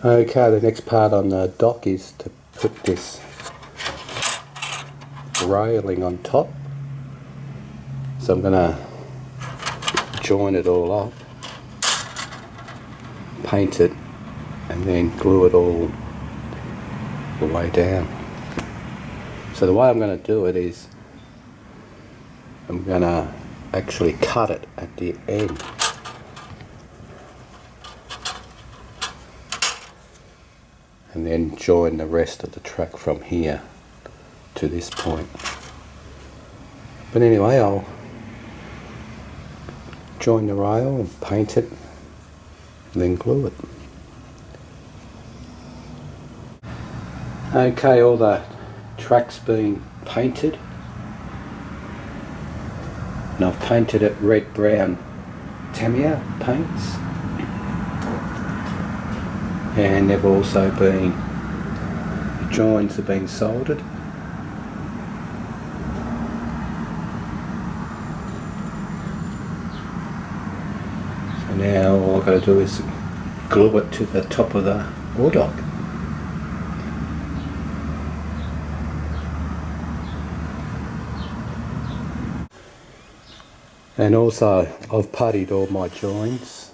Okay, the next part on the dock is to put this railing on top. So I'm going to join it all up, paint it, and then glue it all the way down. So the way I'm going to do it is I'm going to actually cut it at the end. And then join the rest of the track from here to this point. But anyway, I'll join the rail and paint it, and then glue it. Okay, all the track's been painted. And I've painted it red brown Tamiya paints. And they've also been, the joins have been soldered. So now all I've got to do is glue it to the top of the oar dock. And also I've puttied all my joins,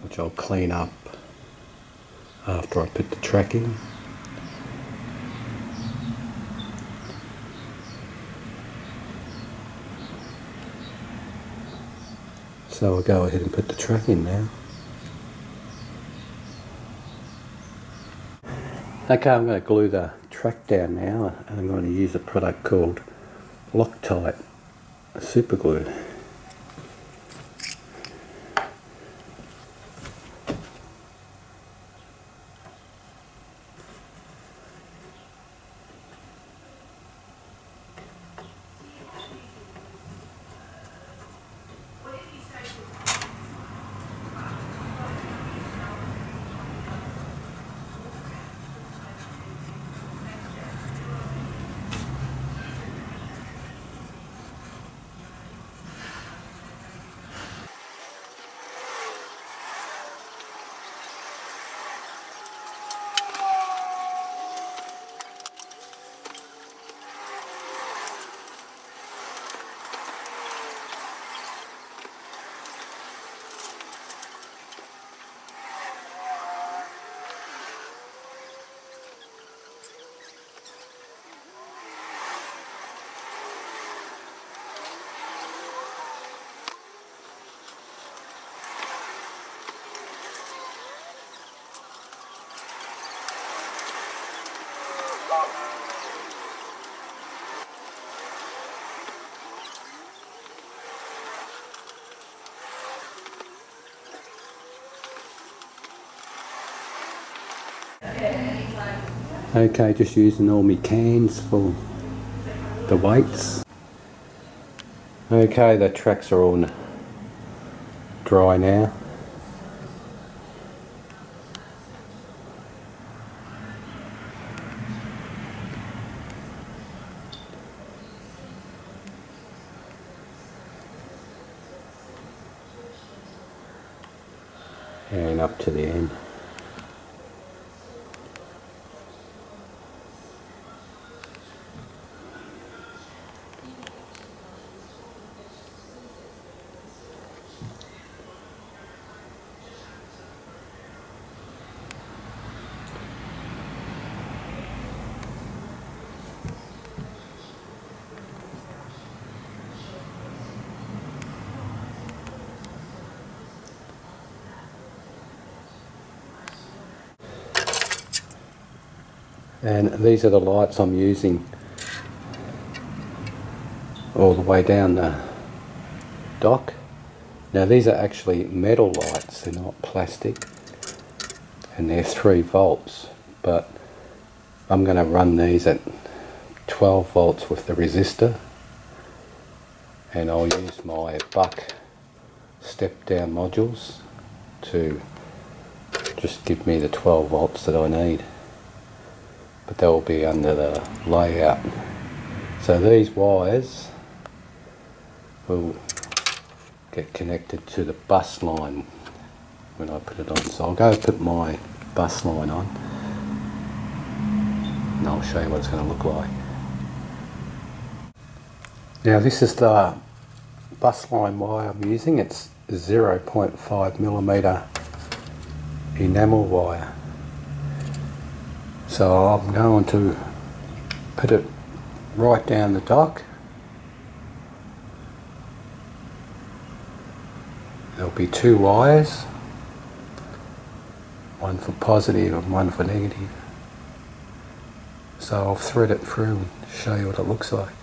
which I'll clean up after I put the track in. So I'll go ahead and put the track in now. Okay, I'm going to glue the track down now, and I'm going to use a product called Loctite super glue. Okay, just using all my cans for the weights. Okay, the tracks are all dry now. And up to the end. And these are the lights I'm using all the way down the dock. Now these are actually metal lights, they're not plastic, and they're 3 volts, but I'm going to run these at 12 volts with the resistor, and I'll use my buck step down modules to just give me the 12 volts that I need. But they'll be under the layout. So these wires will get connected to the bus line when I put it on. So I'll go put my bus line on, and I'll show you what it's going to look like. Now this is the bus line wire I'm using. It's 0.5mm enamel wire. So I'm going to put it right down the dock. There'll be two wires, one for positive and one for negative. So I'll thread it through and show you what it looks like.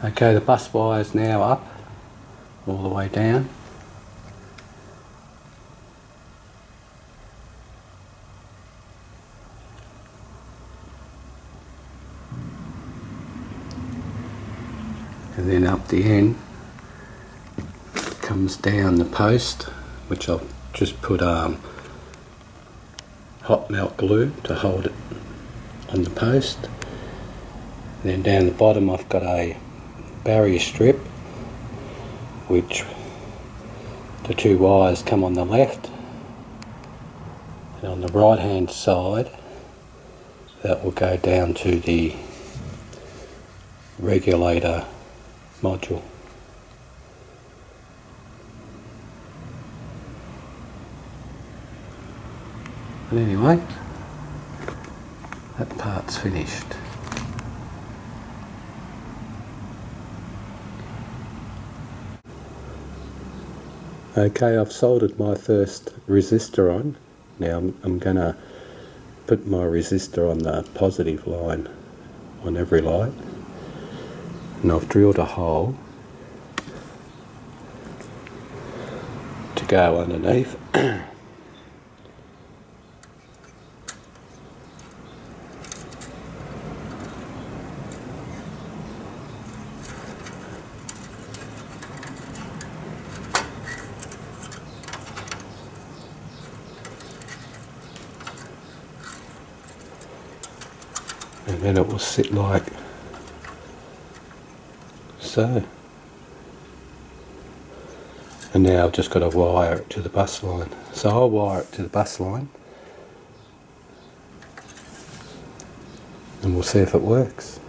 Okay, the bus wire is now up all the way down. And then up the end comes down the post, which I've just put hot melt glue to hold it on the post. And then down the bottom I've got a barrier strip, which the two wires come on the left, and on the right hand side that will go down to the regulator module. But anyway, that part's finished. Okay, I've soldered my first resistor on. Now I'm going to put my resistor on the positive line on every light. And I've drilled a hole to go underneath. And then it will sit like so. And now I've just got to wire it to the bus line. So I'll wire it to the bus line and we'll see if it works.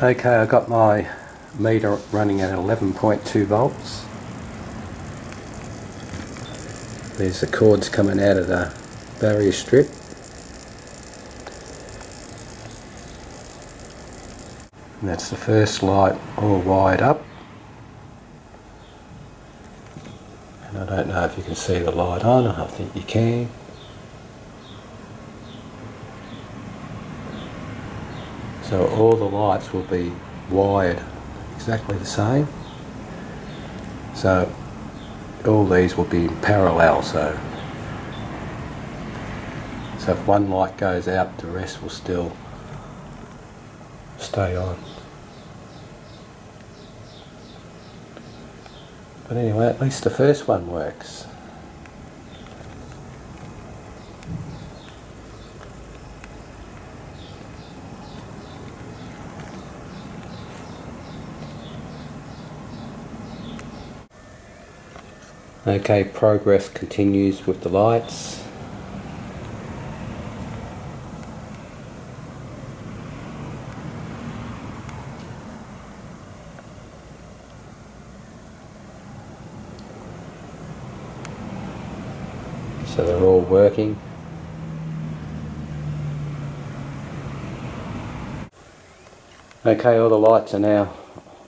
Okay, I got my meter running at 11.2 volts. There's the cords coming out of the barrier strip. And that's the first light all wired up. And I don't know if you can see the light on, I think you can. So all the lights will be wired exactly the same. So all these will be in parallel, so if one light goes out, the rest will still stay on. But anyway, at least the first one works. Okay, progress continues with the lights. So they're all working. Okay, all the lights are now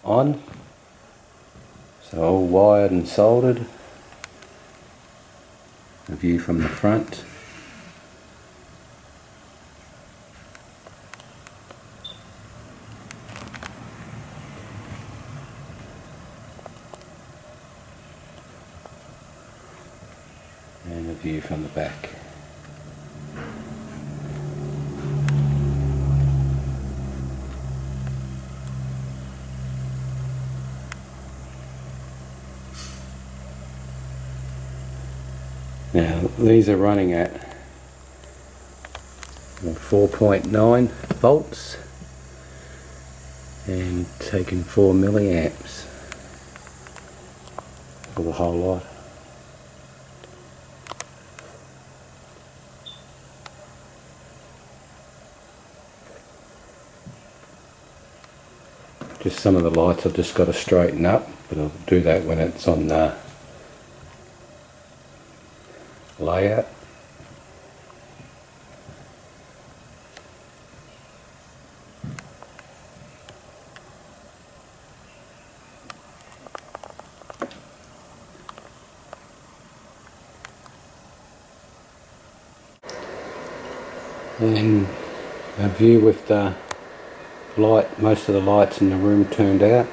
on. So all wired and soldered. A view from the front. And a view from the back. Now these are running at 4.9 volts and taking 4 milliamps for the whole lot. Just some of the lights I've just got to straighten up, but I'll do that when it's on the layout. And a view with the light, most of the lights in the room turned out.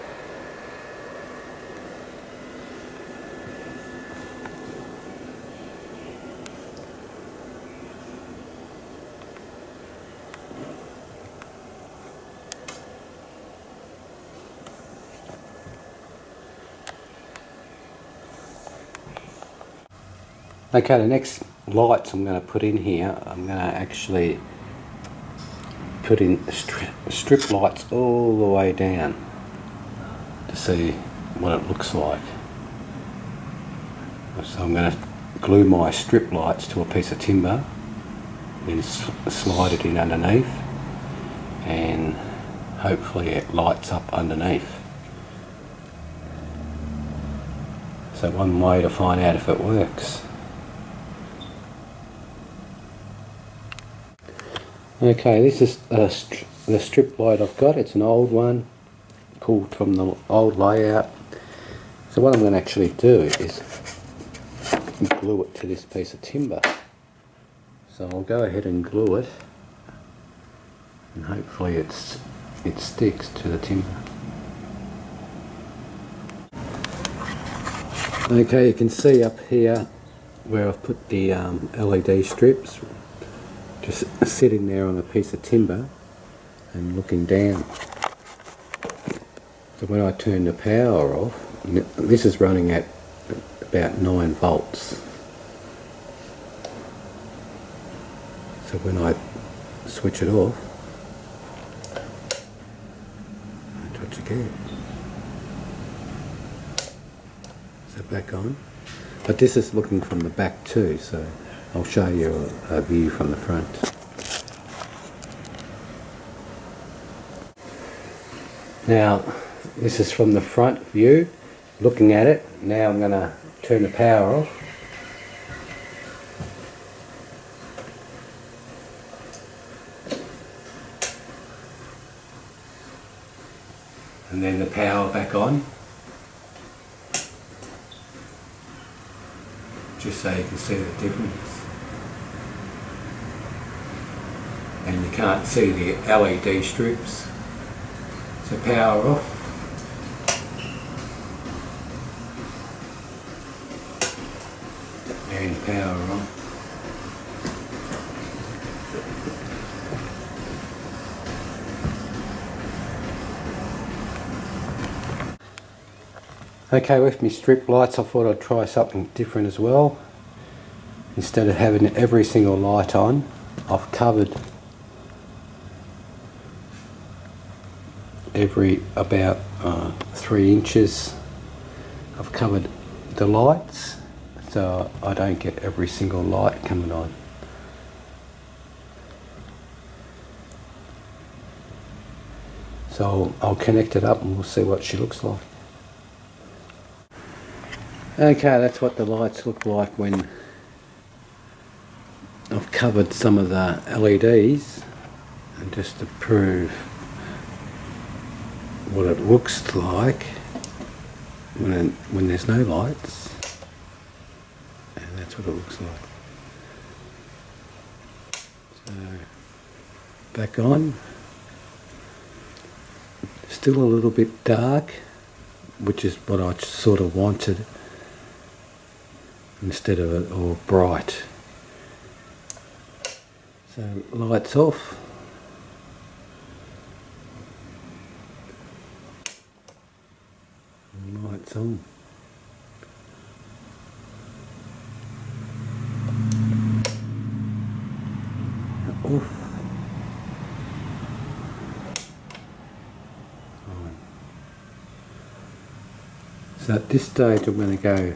Okay, the next lights I'm going to put in here, I'm going to actually put in strip lights all the way down to see what it looks like. So I'm going to glue my strip lights to a piece of timber, then slide it in underneath, and hopefully it lights up underneath. So one way to find out if it works. Okay, this is the strip light I've got. It's an old one, pulled from the old layout. So what I'm going to actually do is glue it to this piece of timber. So I'll go ahead and glue it, and hopefully it sticks to the timber. Okay, you can see up here where I've put the LED strips, just sitting there on a piece of timber and looking down. So when I turn the power off, this is running at about 9 volts. So when I switch it off, I touch again. So back on. But this is looking from the back too, so I'll show you a view from the front. Now, this is from the front view, looking at it. Now I'm going to turn the power off. And then the power back on. Just so you can see the difference. And you can't see the LED strips. So power off. And power on. Okay, with my strip lights I thought I'd try something different as well. Instead of having every single light on, I've covered every about 3 inches. I've covered the lights so I don't get every single light coming on. So I'll connect it up and we'll see what she looks like. Okay, that's what the lights look like when I've covered some of the LEDs, and just to prove what it looks like when there's no lights, and that's what it looks like. So back on, still a little bit dark, which is what I sort of wanted, instead of it all bright. So lights off. And lights on. Off. On. So at this stage I'm going to go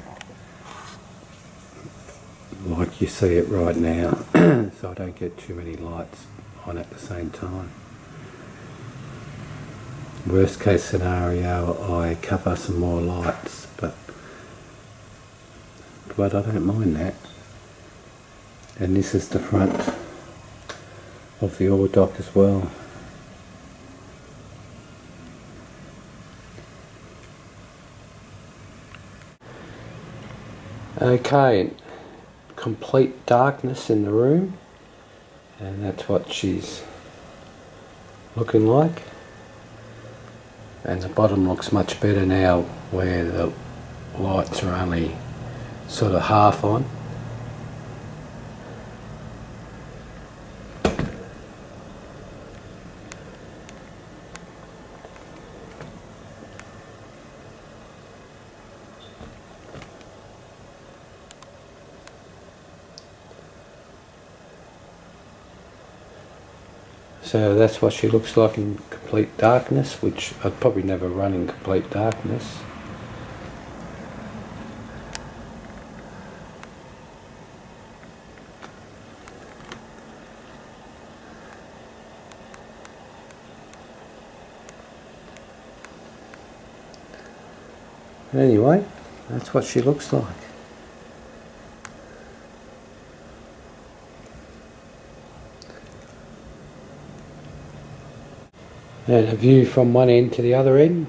like you see it right now, so I don't get too many lights on at the same time. Worst case scenario, I cover some more lights, but I don't mind that. And this is the front of the ore dock as well. Okay, complete darkness in the room, and that's what she's looking like. And the bottom looks much better now where the lights are only sort of half on. So that's what she looks like in complete darkness, which I'd probably never run in complete darkness. Anyway, that's what she looks like. And a view from one end to the other end.